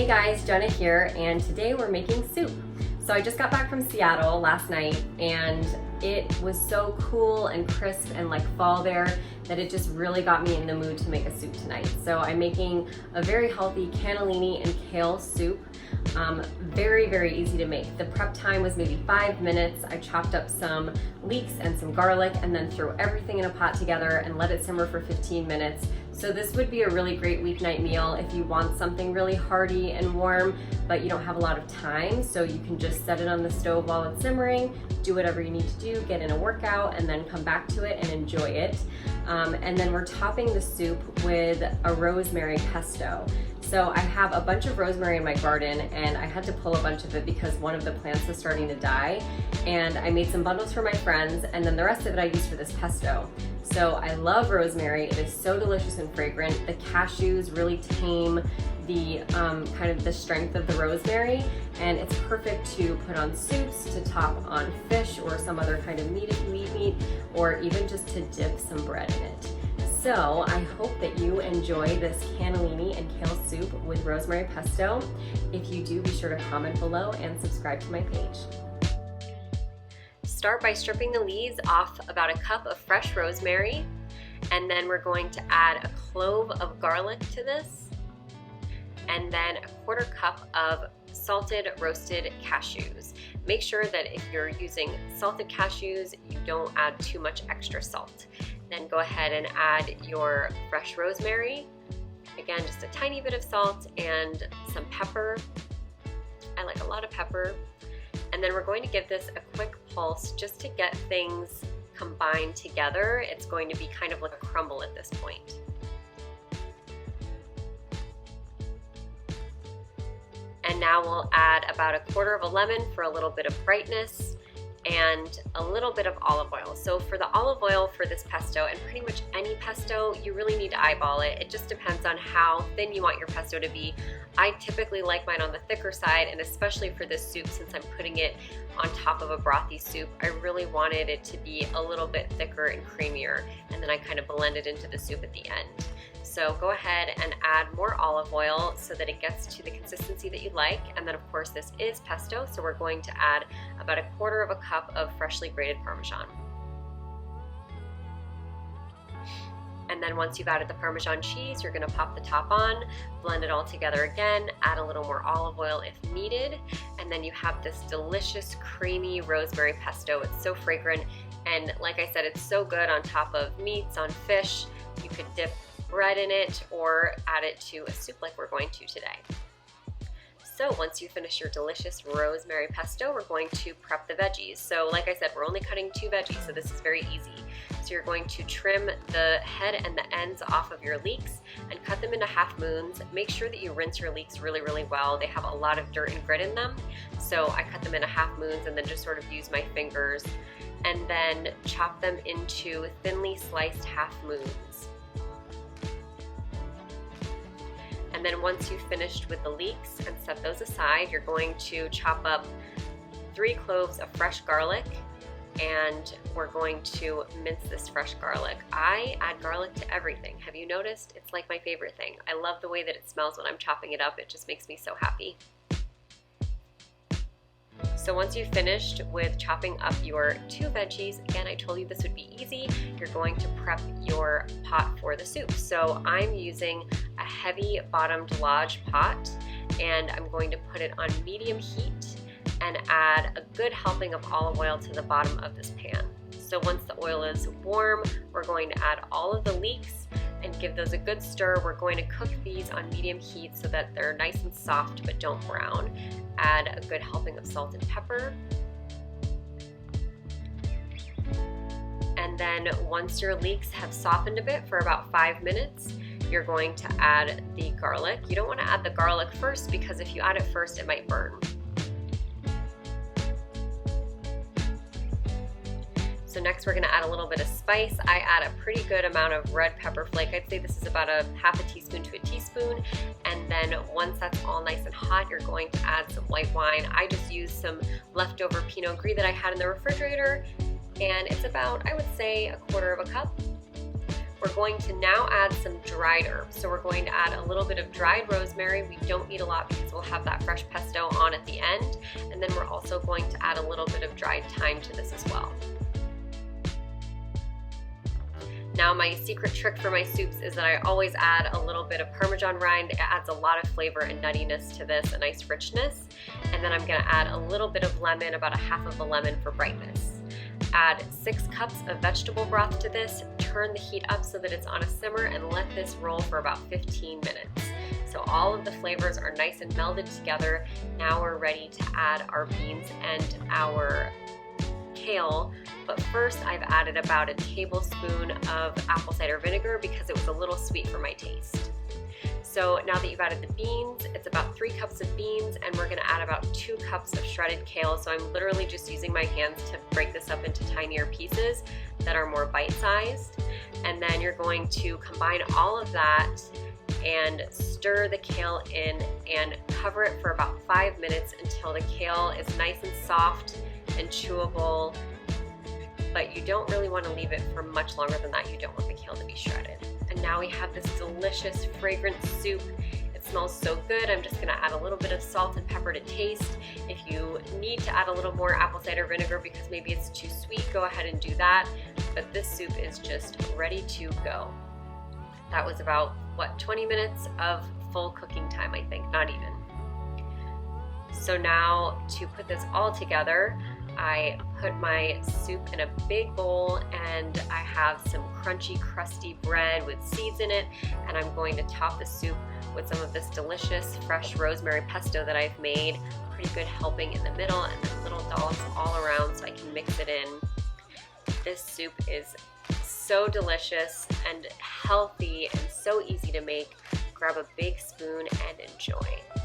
Hey guys, Jenna here, and today we're making soup. So I just got back from Seattle last night, and it was so cool and crisp and like fall there that it just really got me in the mood to make a soup tonight. So I'm making a very healthy cannellini and kale soup. Very, very easy to make. The prep time was maybe 5 minutes. I chopped up some leeks and some garlic and then threw everything in a pot together and let it simmer for 15 minutes. So this would be a really great weeknight meal if you want something really hearty and warm, but you don't have a lot of time. So you can just set it on the stove while it's simmering, do whatever you need to do, get in a workout, and then come back to it and enjoy it. And then we're topping the soup with a rosemary pesto. So I have a bunch of rosemary in my garden, and I had to pull a bunch of it because one of the plants was starting to die. And I made some bundles for my friends, and then the rest of it I used for this pesto. So I love rosemary. It is so delicious and fragrant. The cashews really tame the kind of the strength of the rosemary, and it's perfect to put on soups, to top on fish or some other kind of meat if you eat meat, or even just to dip some bread in it. So I hope that you enjoy this cannellini and kale soup with rosemary pesto. If you do, be sure to comment below and subscribe to my page. Start by stripping the leaves off about a cup of fresh rosemary, and then we're going to add a clove of garlic to this, and then a quarter cup of salted roasted cashews. Make sure that if you're using salted cashews, you don't add too much extra salt. Then go ahead and add your fresh rosemary. Again, just a tiny bit of salt and some pepper. I like a lot of pepper. And then we're going to give this a quick pulse just to get things combined together. It's going to be kind of like a crumble at this point. And now we'll add about a quarter of a lemon for a little bit of brightness, and a little bit of olive oil. So for the olive oil for this pesto, and pretty much any pesto, you really need to eyeball it. It just depends on how thin you want your pesto to be. I typically like mine on the thicker side, and especially for this soup, since I'm putting it on top of a brothy soup, I really wanted it to be a little bit thicker and creamier, and then I kind of blend it into the soup at the end. So go ahead and add more olive oil so that it gets to the consistency that you like. And then of course this is pesto, so we're going to add about a quarter of a cup of freshly grated Parmesan. And then once you've added the Parmesan cheese, you're gonna pop the top on, blend it all together again, add a little more olive oil if needed, and then you have this delicious creamy rosemary pesto. It's so fragrant, and like I said, it's so good on top of meats, on fish. You could dip bread in it or add it to a soup like we're going to today. So once you finish your delicious rosemary pesto, we're going to prep the veggies. So like I said, we're only cutting 2 veggies, so this is very easy. So you're going to trim the head and the ends off of your leeks and cut them into half moons. Make sure that you rinse your leeks really, really well. They have a lot of dirt and grit in them. So I cut them into half moons and then just sort of use my fingers and then chop them into thinly sliced half moons. And then once you've finished with the leeks and set those aside, you're going to chop up 3 cloves of fresh garlic, and we're going to mince this fresh garlic. I add garlic to everything. Have you noticed? It's like my favorite thing. I love the way that it smells when I'm chopping it up. It just makes me so happy. So once you've finished with chopping up your 2 veggies, again, I told you this would be easy, you're going to prep your pot for the soup. So I'm using a heavy bottomed lodge pot, and I'm going to put it on medium heat and add a good helping of olive oil to the bottom of this pan. So once the oil is warm, we're going to add all of the leeks and give those a good stir. We're going to cook these on medium heat so that they're nice and soft but don't brown. Add a good helping of salt and pepper. And then once your leeks have softened a bit for about 5 minutes, you're going to add the garlic. You don't want to add the garlic first because if you add it first, it might burn. So next we're going to add a little bit of spice. I add a pretty good amount of red pepper flake. I'd say this is about a half a teaspoon to a teaspoon. And then once that's all nice and hot, you're going to add some white wine. I just used some leftover Pinot Gris that I had in the refrigerator, and it's about, I would say, a quarter of a cup. We're going to now add some dried herbs. So we're going to add a little bit of dried rosemary. We don't need a lot because we'll have that fresh pesto on at the end. And then we're also going to add a little bit of dried thyme to this as well. Now my secret trick for my soups is that I always add a little bit of Parmesan rind. It adds a lot of flavor and nuttiness to this, a nice richness. And then I'm gonna add a little bit of lemon, about a half of a lemon for brightness. Add 6 cups of vegetable broth to this. Turn the heat up so that it's on a simmer and let this roll for about 15 minutes. So all of the flavors are nice and melded together. Now we're ready to add our beans and our kale, but first I've added about a tablespoon of apple cider vinegar because it was a little sweet for my taste. So now that you've added the beans, it's about 3 cups of beans, and we're gonna add about 2 cups of shredded kale. So I'm literally just using my hands to break this up into tinier pieces that are more bite-sized. And then you're going to combine all of that and stir the kale in and cover it for about 5 minutes until the kale is nice and soft and chewable, but you don't really want to leave it for much longer than that. You don't want the kale to be shredded. And now we have this delicious, fragrant soup. It smells so good. I'm just gonna add a little bit of salt and pepper to taste. If you need to add a little more apple cider vinegar because maybe it's too sweet, go ahead and do that. But this soup is just ready to go. That was about, 20 minutes of full cooking time, I think, not even. So now to put this all together, I put my soup in a big bowl and I have some crunchy, crusty bread with seeds in it, and I'm going to top the soup with some of this delicious fresh rosemary pesto that I've made. Pretty good helping in the middle and then little dollops all around so I can mix it in. This soup is so delicious and healthy and so easy to make. Grab a big spoon and enjoy.